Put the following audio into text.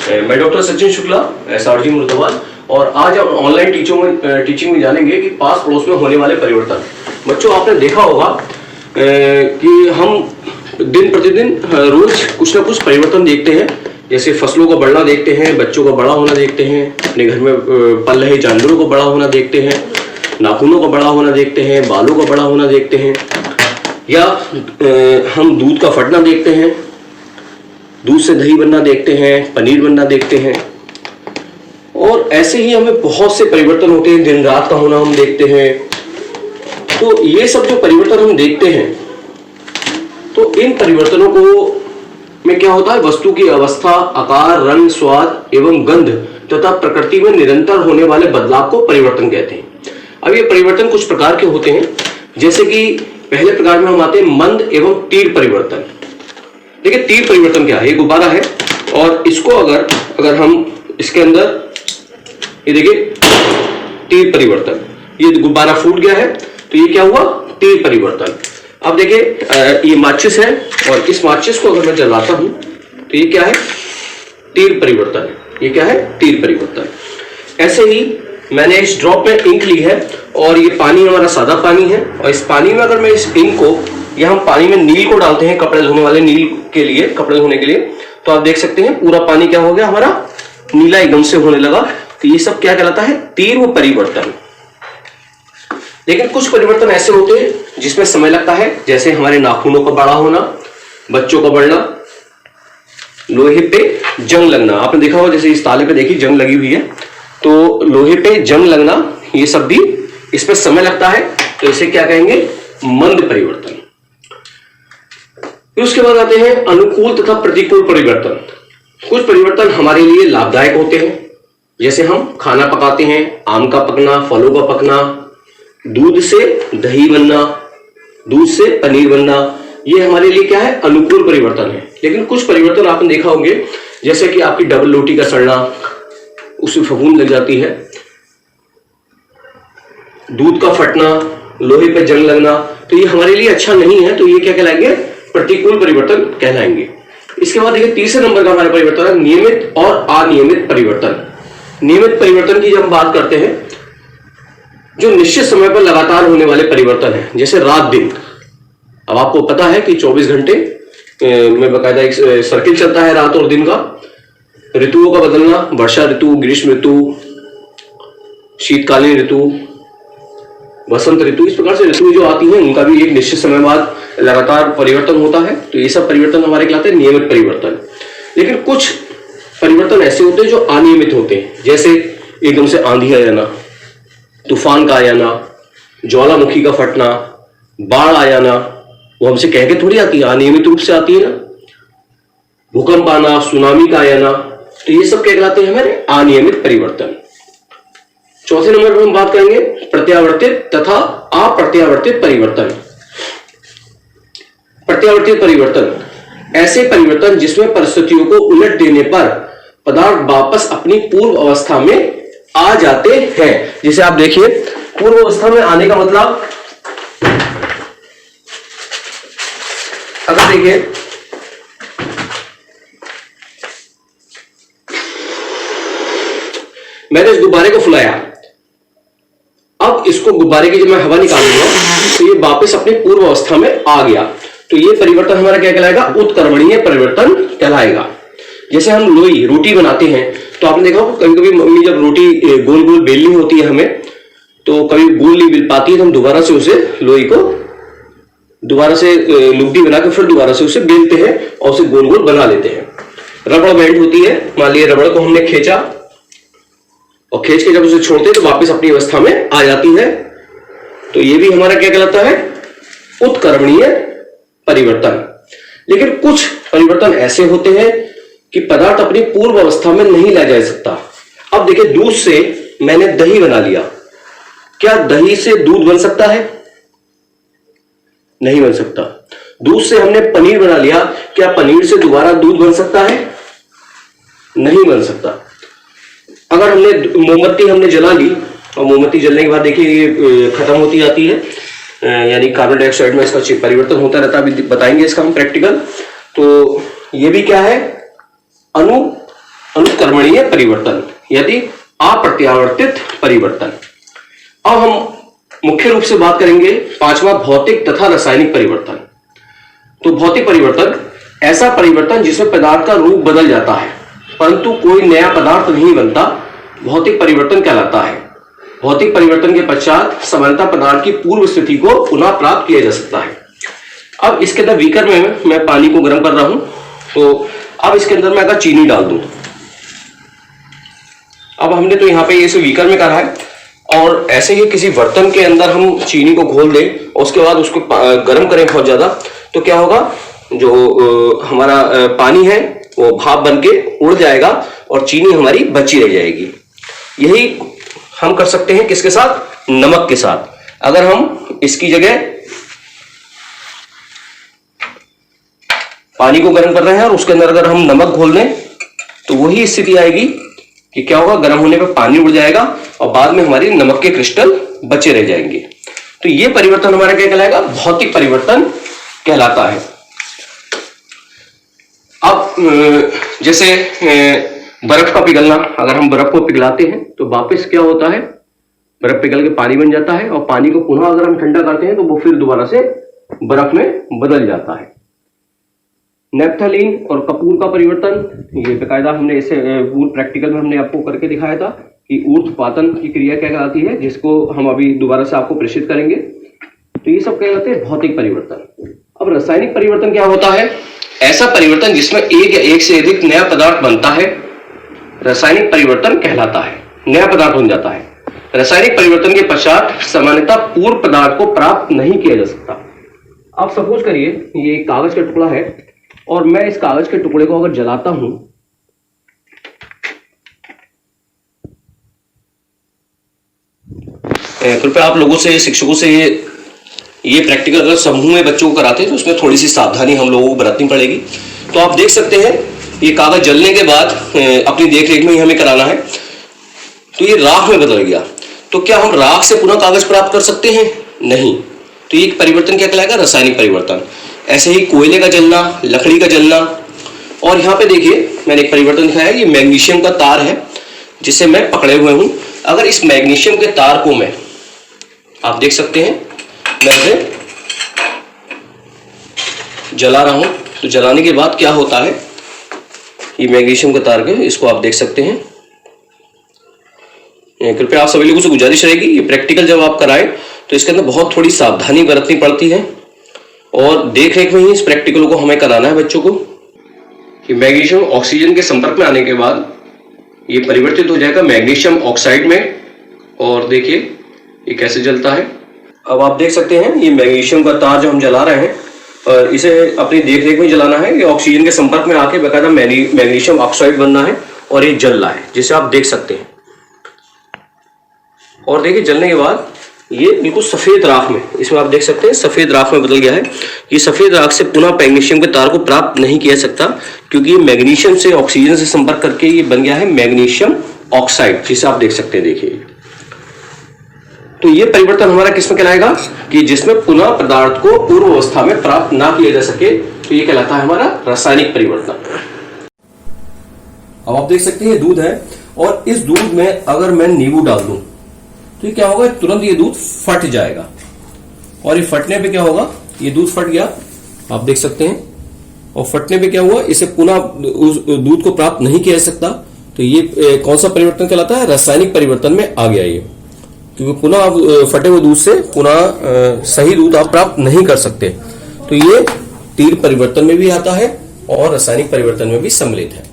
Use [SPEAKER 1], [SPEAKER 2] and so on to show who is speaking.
[SPEAKER 1] मैं doctor Sachin Shukla, SRG मुर्दाबाद। और आज हम ऑनलाइन टीचिंग में जानेंगे कि पास पड़ोस में होने वाले परिवर्तन। बच्चों, आपने देखा होगा कि हम दिन प्रतिदिन रोज कुछ ना कुछ परिवर्तन देखते हैं। जैसे फसलों का बढ़ना देखते हैं, बच्चों का बड़ा होना देखते हैं, अपने घर में पल रहे जानवरों को बड़ा होना देखते हैं, नाखूनों का बड़ा होना देखते हैं, बालों का बड़ा होना देखते हैं, या हम दूध का फटना देखते हैं, दूध से दही बनना देखते हैं, पनीर बनना देखते हैं। और ऐसे ही हमें बहुत से परिवर्तन होते हैं, दिन रात का होना हम देखते हैं। तो ये सब जो परिवर्तन हम देखते हैं, तो इन परिवर्तनों को में क्या होता है, वस्तु की अवस्था, आकार, रंग, स्वाद एवं गंध तथा प्रकृति में निरंतर होने वाले बदलाव को परिवर्तन कहते हैं। अब ये परिवर्तन कुछ प्रकार के होते हैं, जैसे कि पहले प्रकार में हम आते हैं मंद एवं तीव्र परिवर्तन। देखिए, तीव्र परिवर्तन क्या है? ये गुब्बारा है और इसको अगर हम इसके अंदर, ये देखिए तीव्र परिवर्तन, ये गुब्बारा फूट गया है, तो ये क्या हुआ? तीव्र परिवर्तन। अब देखिए, ये माचिस है और इस माचिस को अगर मैं जलाता हूं तो ये क्या है? तीव्र परिवर्तन। ये क्या है? तीव्र परिवर्तन। ऐसे ही मैंने इस ड्रॉप में इंक ली है और ये पानी हमारा सादा पानी है, और इस पानी में अगर मैं इस इंक को, या हम पानी में नील को डालते हैं कपड़े धोने वाले नील के लिए, कपड़े धोने के लिए, तो आप देख सकते हैं पूरा पानी क्या हो गया हमारा? नीला एकदम से होने लगा। तो ये सब क्या कहलाता है? तीव्र परिवर्तन। लेकिन कुछ परिवर्तन ऐसे होते हैं जिसमें समय लगता है, जैसे हमारे नाखूनों का बड़ा होना, बच्चों का बढ़ना, लोहे पे जंग लगना। आपने देखा होगा, जैसे इस ताले पे देखिए जंग लगी हुई है, तो लोहे पे जंग लगना, ये सब भी इसमें समय लगता है, तो इसे क्या कहेंगे? मंद परिवर्तन। फिर उसके बाद आते हैं अनुकूल तथा प्रतिकूल परिवर्तन। कुछ परिवर्तन हमारे लिए लाभदायक होते हैं, जैसे हम खाना पकाते हैं, आम का पकना, फलों का पकना, दूध से दही बनना, दूध से पनीर बनना, ये हमारे लिए क्या है? अनुकूल परिवर्तन है। लेकिन कुछ परिवर्तन आपने देखा होंगे, जैसे कि आपकी डबल रोटी का सड़ना, उसमें फफूंद लग जाती है, दूध का फटना, लोहे पे जंग लगना, तो ये हमारे लिए अच्छा नहीं है, तो ये क्या कहलाएंगे? प्रतिकूल परिवर्तन कहलाएंगे। इसके बाद देखिए, तीसरे नंबर का हमारा परिवर्तन है नियमित और अनियमित परिवर्तन। नियमित परिवर्तन की जब हम बात करते हैं, जो निश्चित समय पर लगातार होने वाले परिवर्तन है, जैसे रात दिन। अब आपको पता है कि 24 घंटे में बकायदा एक सर्किल चलता है रात और दिन का। ऋतुओं का बदलना, वर्षा ऋतु, ग्रीष्म ऋतु, शीतकालीन ऋतु, वसंत ऋतु, इस प्रकार से ऋतु जो आती हैं उनका भी एक निश्चित समय बाद लगातार परिवर्तन होता है। तो ये सब परिवर्तन हमारे कहलाते हैं नियमित परिवर्तन। लेकिन कुछ परिवर्तन ऐसे होते हैं जो अनियमित होते हैं, जैसे एकदम से आंधी आ जाना, तूफान का आ जाना, ज्वालामुखी का फटना, बाढ़ आ जाना, वो हमसे कह के थोड़ी आती है, अनियमित रूप से आती है ना। भूकंप आना, सुनामी का आ जाना, तो ये सब क्या कहलाते हैं? हमारे अनियमित परिवर्तन। चौथे नंबर पर हम बात करेंगे प्रत्यावर्तित तथा अप्रत्यावर्तित परिवर्तन। प्रत्यावर्तित परिवर्तन ऐसे परिवर्तन जिसमें परिस्थितियों को उलट देने पर पदार्थ वापस अपनी पूर्व अवस्था में आ जाते हैं। जिसे आप देखिए, पूर्व अवस्था में आने का मतलब, अगर देखिए मैंने इस गुब्बारे को फुलाया, अब इसको गुब्बारे की जब मैं हवा निकालूंगा तो ये वापस अपनी पूर्व अवस्था में आ गया, तो ये परिवर्तन हमारा क्या कहलाएगा? उत्क्रमणीय परिवर्तन कहलाएगा। जैसे हम लोई रोटी बनाते हैं, तो आपने देखा होगा कभी कभी मम्मी जब रोटी गोल गोल बेलनी होती है हमें, तो कभी गोल नहीं बेल पाती है, तो हम दोबारा से उसे लोई को दोबारा से लुगदी बना के फिर दोबारा से उसे बेलते हैं और उसे गोल गोल बना लेते हैं। रबड़ बैंड होती है, मान लीजिए रबड़ को हमने खींचा और खींच के जब उसे छोड़ते हैं तो वापस अपनी अवस्था में आ जाती है, तो ये भी हमारा क्या कहलाता है? उत्क्रमणीय परिवर्तन। लेकिन कुछ परिवर्तन ऐसे होते हैं कि पदार्थ अपनी पूर्व अवस्था में नहीं ला जा सकता। अब देखिए, दूध से मैंने दही बना लिया, क्या दही से दूध बन सकता है? नहीं बन सकता। दूध से हमने पनीर बना लिया, क्या पनीर से दोबारा दूध बन सकता है? नहीं बन सकता। अगर हमने मोमबत्ती हमने जला ली और मोमबत्ती जलने के बाद देखिए ये खत्म होती जाती है, यानी कार्बन डाइऑक्साइड में इसका परिवर्तन होता रहता है। अभी बताएंगे इसका हम प्रैक्टिकल। तो ये भी क्या है, अनुत्क्रमणीय परिवर्तन यदि अप्रत्यावर्तित परिवर्तन। अब हम मुख्य रूप से बात करेंगे पांचवा, भौतिक तथा रासायनिक परिवर्तन। तो भौतिक परिवर्तन ऐसा परिवर्तन जिसमें पदार्थ का रूप बदल जाता है परंतु कोई नया पदार्थ नहीं बनता, भौतिक परिवर्तन कहलाता है। भौतिक परिवर्तन के पश्चात सामान्यतः पदार्थ की पूर्व स्थिति को पुनः प्राप्त किया जा सकता है। अब इसके अंदर बीकर में मैं पानी को गर्म कर रहा हूं, तो अब इसके अंदर मैं अगर चीनी डाल दूं, अब हमने तो यहाँ पे इसे बीकर में करा है, और ऐसे ही किसी बर्तन के अंदर हम चीनी को घोल दें और उसके बाद उसको गर्म करें बहुत ज्यादा, तो क्या होगा, जो हमारा पानी है वो भाप बन के उड़ जाएगा और चीनी हमारी बची रह जाएगी। यही हम कर सकते हैं किसके साथ, नमक के साथ। अगर हम इसकी जगह पानी को गर्म कर रहे हैं और उसके अंदर अगर हम नमक घोल दें तो वही स्थिति आएगी कि क्या होगा, गर्म होने पर पानी उड़ जाएगा और बाद में हमारी नमक के क्रिस्टल बचे रह जाएंगे। तो ये परिवर्तन हमारा क्या कहलाएगा, भौतिक परिवर्तन कहलाता है। अब जैसे बर्फ का पिघलना, अगर हम बर्फ को पिघलाते हैं तो वापस क्या होता है, बर्फ पिघल के पानी बन जाता है और पानी को पुनः अगर हम ठंडा करते हैं तो वो फिर दोबारा से बर्फ में बदल जाता है। नेप्थलीन और कपूर का परिवर्तन, ये बेकायदा हमने इसे पूर्ण प्रैक्टिकल में हमने आपको करके दिखाया था कि ऊर्ध्वपातन की क्रिया क्या कहलाती है, जिसको हम अभी दोबारा से आपको प्रेषित करेंगे। तो ये सब कहलाते हैं भौतिक परिवर्तन। अब रासायनिक परिवर्तन क्या होता है, ऐसा परिवर्तन जिसमें एक या एक से अधिक नया पदार्थ बनता है, रासायनिक परिवर्तन कहलाता है। नया पदार्थ बन जाता है। रासायनिक परिवर्तन के पश्चात सामान्यतः पूर्व पदार्थ को प्राप्त नहीं किया जा सकता। आप सपोज करिए ये एक कागज का टुकड़ा है और मैं इस कागज के टुकड़े को अगर जलाता हूं, कृपया आप लोगों से, शिक्षकों से ये प्रैक्टिकल अगर समूह में बच्चों को कराते हैं तो उसमें थोड़ी सी सावधानी हम लोगों को बरतनी पड़ेगी। तो आप देख सकते हैं ये कागज जलने के बाद अपनी देखरेख में ही हमें कराना है, तो ये राख में बदल गया। तो क्या हम राख से पुनः कागज प्राप्त कर सकते हैं? नहीं। तो ये परिवर्तन क्या कहलाएगा, रासायनिक परिवर्तन। ऐसे ही कोयले का जलना, लकड़ी का जलना, और यहाँ पे देखिए मैंने एक परिवर्तन दिखाया है, ये मैग्नीशियम का तार है जिसे मैं पकड़े हुए हूं। अगर इस मैग्नीशियम के तार को मैं, आप देख सकते हैं, मैं इसे जला रहा हूं, तो जलाने के बाद क्या होता है, ये मैग्नीशियम का तार है, इसको आप देख सकते हैं। कृपया आप सभी लोगों से गुजारिश रहेगी, ये प्रैक्टिकल जब आप कराएं तो इसके अंदर बहुत थोड़ी सावधानी बरतनी पड़ती है और देख रेख में ही इस प्रैक्टिकल को हमें कराना है बच्चों को। कि मैग्नीशियम ऑक्सीजन के संपर्क में आने के बाद ये परिवर्तित हो जाएगा मैग्नीशियम ऑक्साइड में, और देखिए ये कैसे जलता है। अब आप देख सकते हैं ये मैग्नीशियम का तार जो हम जला रहे हैं, और इसे अपनी देख रेख में जलाना है। ये ऑक्सीजन के संपर्क में आके बकायदा मैग्नीशियम ऑक्साइड बनना है और ये जल रहा है, जिसे आप देख सकते हैं। और देखिए जलने के बाद ये बिल्कुल सफेद राख में, इसमें आप देख सकते हैं सफेद राख में बदल गया है। ये सफेद राख से पुनः मैग्नीशियम के तार को प्राप्त नहीं किया सकता, क्योंकि ये मैग्नीशियम से ऑक्सीजन से संपर्क करके ये बन गया है मैग्नीशियम ऑक्साइड, जिसे आप देख सकते हैं। देखिए तो ये परिवर्तन हमारा किसमें कहलाएगा, कि जिसमें पुनः पदार्थ को पूर्व अवस्था में प्राप्त ना किया जा सके, तो ये कहलाता है हमारा रासायनिक परिवर्तन। अब आप देख सकते हैं ये दूध है, और इस दूध में अगर मैं नींबू डाल दूं तो ये क्या होगा, तुरंत ये दूध फट जाएगा। और ये फटने पे क्या होगा, ये दूध फट गया, आप देख सकते हैं। और फटने पे क्या हुआ, इसे पुनः उस दूध को प्राप्त नहीं किया जा सकता। तो ये कौन सा परिवर्तन कहलाता है, रासायनिक परिवर्तन में आ गया ये, क्योंकि पुनः फटे हुए दूध से पुनः सही दूध आप प्राप्त नहीं कर सकते। तो ये तीव्र परिवर्तन में भी आता है और रासायनिक परिवर्तन में भी सम्मिलित है।